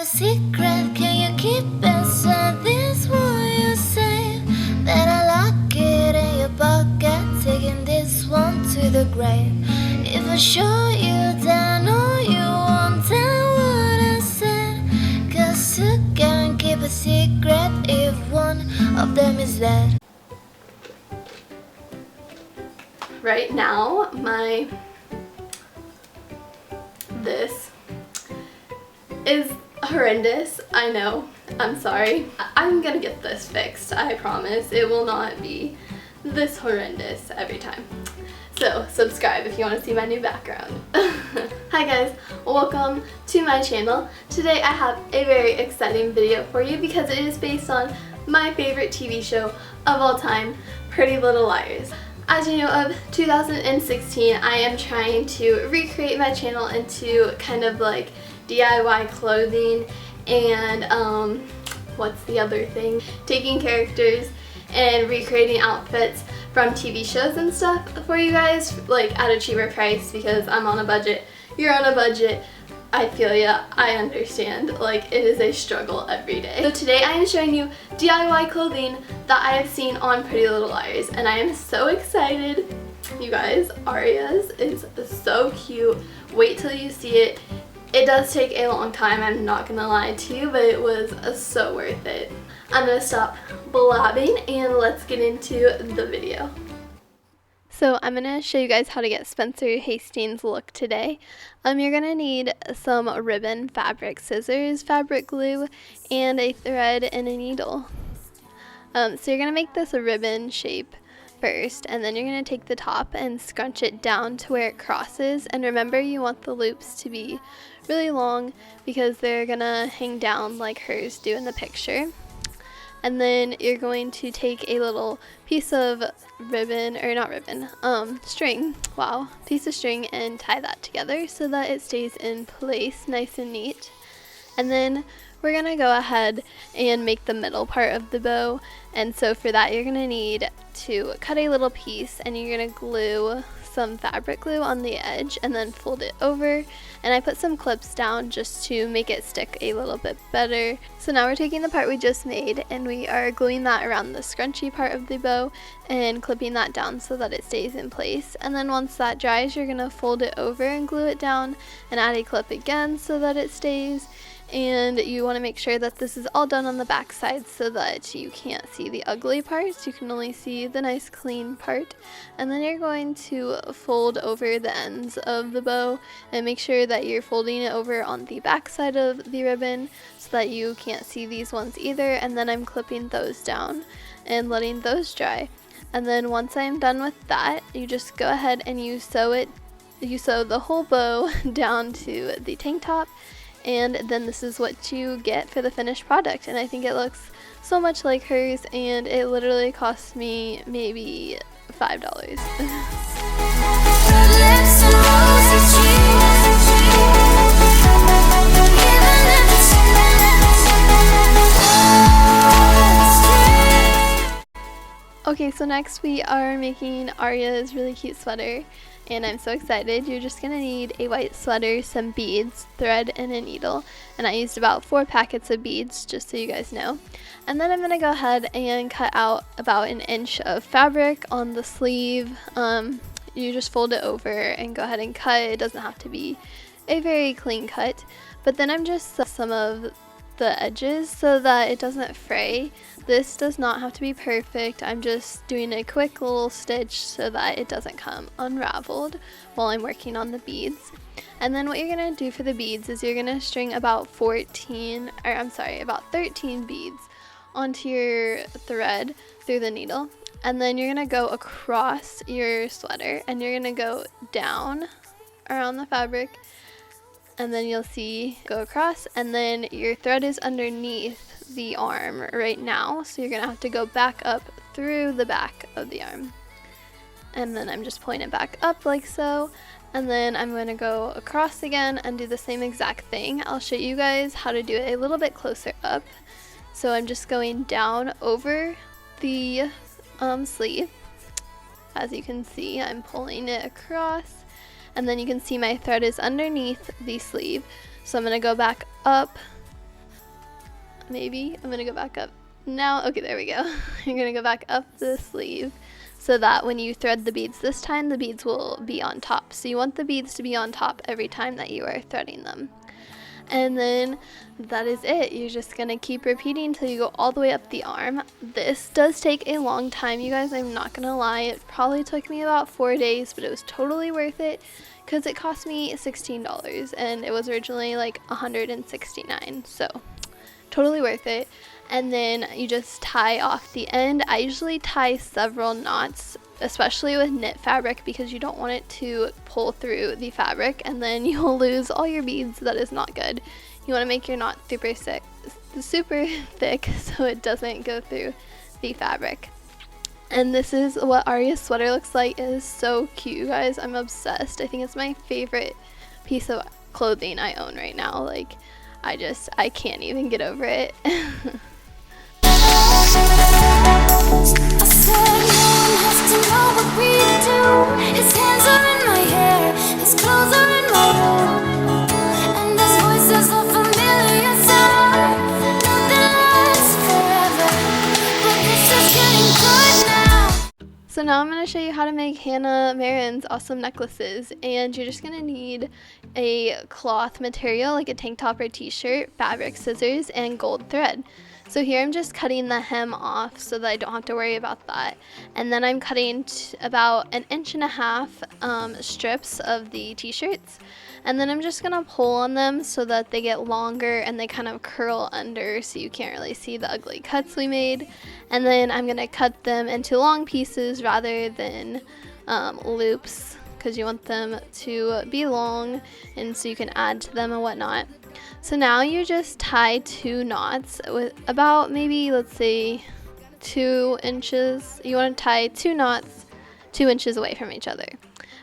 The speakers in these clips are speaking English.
A secret, can you keep inside this what you say? That I lock it in your pocket, taking this one to the grave. If I show you then all you want, then what I said. Cause you can't keep a secret if one of them is dead. Right now, this is horrendous. I know. I'm sorry. I'm gonna get this fixed. I promise. It will not be this horrendous every time. So subscribe if you want to see my new background. Hi guys, welcome to my channel. Today I have a very exciting video for you because it is based on my favorite TV show of all time, Pretty Little Liars. As you know, of 2016, I am trying to recreate my channel into kind of like DIY clothing and what's the other thing? Taking characters and recreating outfits from TV shows and stuff for you guys, like at a cheaper price because I'm on a budget, you're on a budget. I feel ya, I understand, like it is a struggle every day. So today I am showing you DIY clothing that I have seen on Pretty Little Liars and I am so excited. You guys, Arya's is so cute. Wait till you see it. It does take a long time, I'm not gonna lie to you, but it was so worth it. I'm gonna stop blabbing and let's get into the video. So I'm going to show you guys how to get Spencer Hastings' look today. You're going to need some ribbon, fabric scissors, fabric glue, and a thread and a needle. So you're going to make this a ribbon shape first, and then you're going to take the top and scrunch it down to where it crosses. And remember, you want the loops to be really long because they're going to hang down like hers do in the picture. And then you're going to take a little piece of ribbon, or not ribbon, string, wow, piece of string and tie that together so that it stays in place nice and neat. And then we're going to go ahead and make the middle part of the bow. And so for that you're going to need to cut a little piece and you're going to glue some fabric glue on the edge and then fold it over, and I put some clips down just to make it stick a little bit better. So now we're taking the part we just made and we are gluing that around the scrunchy part of the bow and clipping that down so that it stays in place. And then once that dries, you're gonna fold it over and glue it down and add a clip again so that it stays. And you want to make sure that this is all done on the back side so that you can't see the ugly parts, you can only see the nice clean part. And then you're going to fold over the ends of the bow and make sure that you're folding it over on the back side of the ribbon so that you can't see these ones either. And then I'm clipping those down and letting those dry. And then once I'm done with that, you just go ahead and you sew the whole bow down to the tank top. And then this is what you get for the finished product, and I think it looks so much like hers, and it literally cost me maybe $5. Okay, so next we are making Arya's really cute sweater, and I'm so excited. You're just gonna need a white sweater, some beads, thread, and a needle, and I used about 4 packets of beads, just so you guys know. And then I'm gonna go ahead and cut out about 1 inch of fabric on the sleeve. You just fold it over and go ahead and cut. It doesn't have to be a very clean cut, but then I'm just some of the edges so that it doesn't fray. This does not have to be perfect. I'm just doing a quick little stitch so that it doesn't come unraveled while I'm working on the beads. And then what you're gonna do for the beads is you're gonna string about 13 beads onto your thread through the needle. And then you're gonna go across your sweater and you're gonna go down around the fabric, and then you'll see go across, and then your thread is underneath the arm right now, so you're gonna have to go back up through the back of the arm. And then I'm just pulling it back up like so, and then I'm going to go across again and do the same exact thing. I'll show you guys how to do it a little bit closer up. So I'm just going down over the sleeve. As you can see, I'm pulling it across, and then you can see my thread is underneath the sleeve. So I'm going to go back up maybe. I'm gonna go back up now. Okay, there we go. You're gonna go back up the sleeve so that when you thread the beads this time, the beads will be on top. So you want the beads to be on top every time that you are threading them. And then that is it. You're just gonna keep repeating until you go all the way up the arm. This does take a long time, you guys. I'm not gonna lie. It probably took me about 4 days, but it was totally worth it because it cost me $16 and it was originally like $169. So totally worth it. And then you just tie off the end. I usually tie several knots, especially with knit fabric, because you don't want it to pull through the fabric and then you'll lose all your beads. That is not good. You want to make your knot super thick so it doesn't go through the fabric. And this is what Arya's sweater looks like. It is so cute, you guys. I'm obsessed. I think it's my favorite piece of clothing I own right now. Like, I can't even get over it. I said no one has to know what we do. His hands are in my hair, his clothes are in my room, and his voice is a familiar sound. Nothing lasts forever, but this is getting good now. So now I'm going to show you how to make Hannah Marin's awesome necklaces, and you're just going to need a cloth material like a tank top or t-shirt, fabric, scissors, and gold thread. So here I'm just cutting the hem off so that I don't have to worry about that. And then I'm cutting about 1.5 inch strips of the t-shirts. And then I'm just going to pull on them so that they get longer and they kind of curl under so you can't really see the ugly cuts we made. And then I'm going to cut them into long pieces rather than loops, because you want them to be long and so you can add to them and whatnot. So now you just tie 2 knots with about maybe, let's say, 2 inches. You want to tie 2 knots 2 inches away from each other.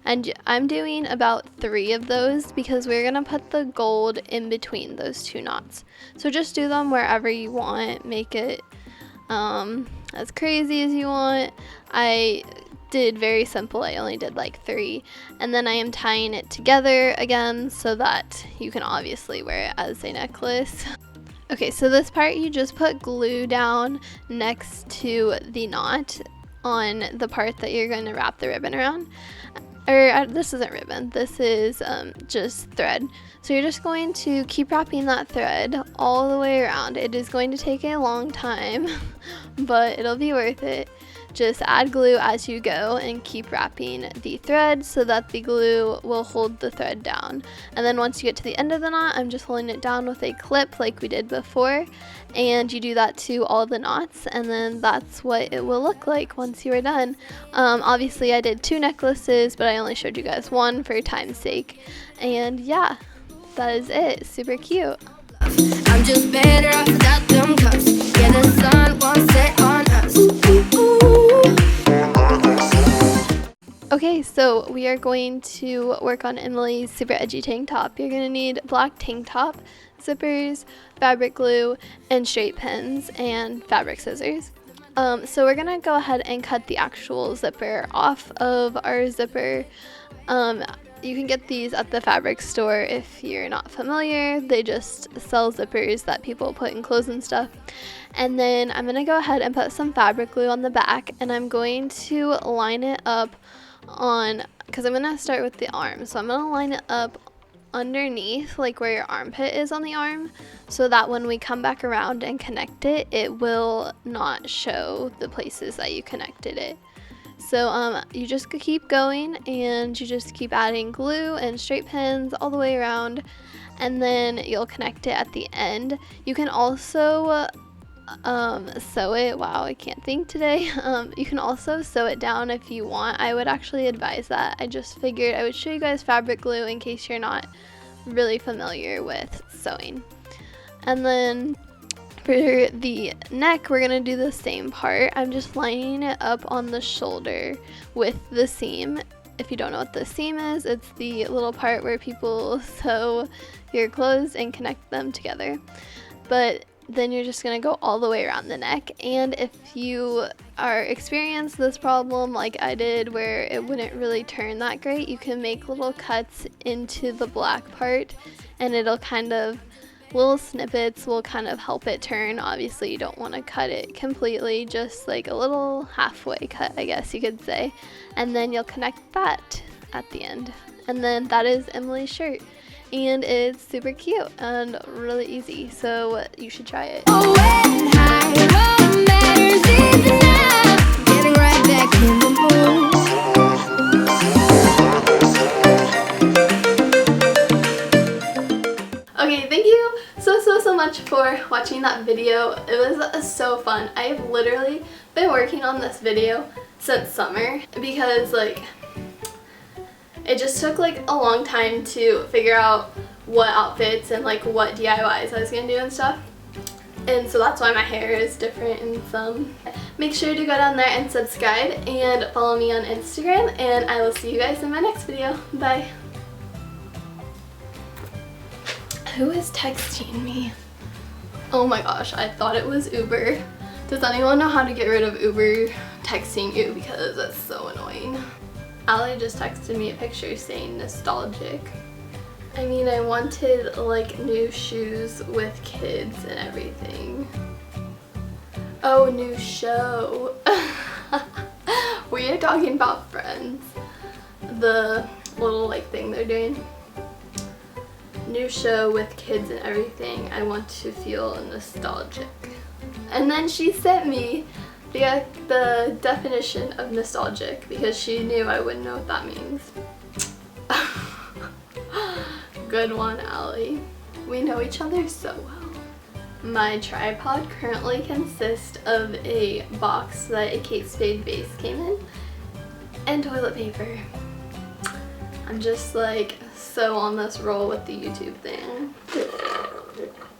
And I'm doing about 3 of those because we're going to put the gold in between those 2 knots. So just do them wherever you want. Make it as crazy as you want. I did very simple. I only did like 3, and then I am tying it together again so that you can obviously wear it as a necklace. Okay, so this part you just put glue down next to the knot on the part that you're going to wrap the ribbon around. Or this isn't ribbon, this is just thread. So you're just going to keep wrapping that thread all the way around. It is going to take a long time, but it'll be worth it. Just add glue as you go and keep wrapping the thread so that the glue will hold the thread down. And then once you get to the end of the knot, I'm just holding it down with a clip like we did before. And you do that to all the knots, and then that's what it will look like once you are done. Obviously I did 2 necklaces, but I only showed you guys 1 for time's sake. And yeah, that is it. Super cute. I'm just better off without them cups. Yeah, the sun won't set on us. Okay, so we are going to work on Emily's super edgy tank top. You're going to need black tank top, zippers, fabric glue, and straight pins, and fabric scissors. So we're going to go ahead and cut the actual zipper off of our zipper. You can get these at the fabric store if you're not familiar. They just sell zippers that people put in clothes and stuff. And then I'm going to go ahead and put some fabric glue on the back, and I'm going to line it up on, because I'm going to start with the arm. So I'm going to line it up underneath, like where your armpit is on the arm, so that when we come back around and connect it, it will not show the places that you connected it. So you just keep going, and you just keep adding glue and straight pins all the way around, and then you'll connect it at the end. You can also sew it. Wow, I can't think today. You can also sew it down if you want. I would actually advise that. I just figured I would show you guys fabric glue in case you're not really familiar with sewing. And then for the neck, we're gonna do the same part. I'm just lining it up on the shoulder with the seam. If you don't know what the seam is, it's the little part where people sew your clothes and connect them together. But then you're just going to go all the way around the neck. And if you are experienced this problem like I did, where it wouldn't really turn that great, you can make little cuts into the black part, and it'll kind of little snippets will kind of help it turn. Obviously you don't want to cut it completely, just like a little halfway cut, I guess you could say. And then you'll connect that at the end. And then that is Emily's shirt. And it's super cute and really easy, so you should try it. Okay, thank you so much for watching that video. It was so fun. I've literally been working on this video since summer because like it just took like a long time to figure out what outfits and like what DIYs I was gonna do and stuff. And so that's why my hair is different in some. Make sure to go down there and subscribe and follow me on Instagram, and I will see you guys in my next video. Bye. Who is texting me? Oh my gosh, I thought it was Uber. Does anyone know how to get rid of Uber texting you, because that's so annoying? Allie just texted me a picture saying nostalgic. I mean, I wanted like new shoes with kids and everything. Oh, new show. We are talking about Friends. The little like thing they're doing. New show with kids and everything. I want to feel nostalgic. And then she sent me the definition of nostalgic because she knew I wouldn't know what that means. Good one, Allie. We know each other so well. My tripod currently consists of a box that a Kate Spade vase came in and toilet paper. I'm just like so on this roll with the YouTube thing.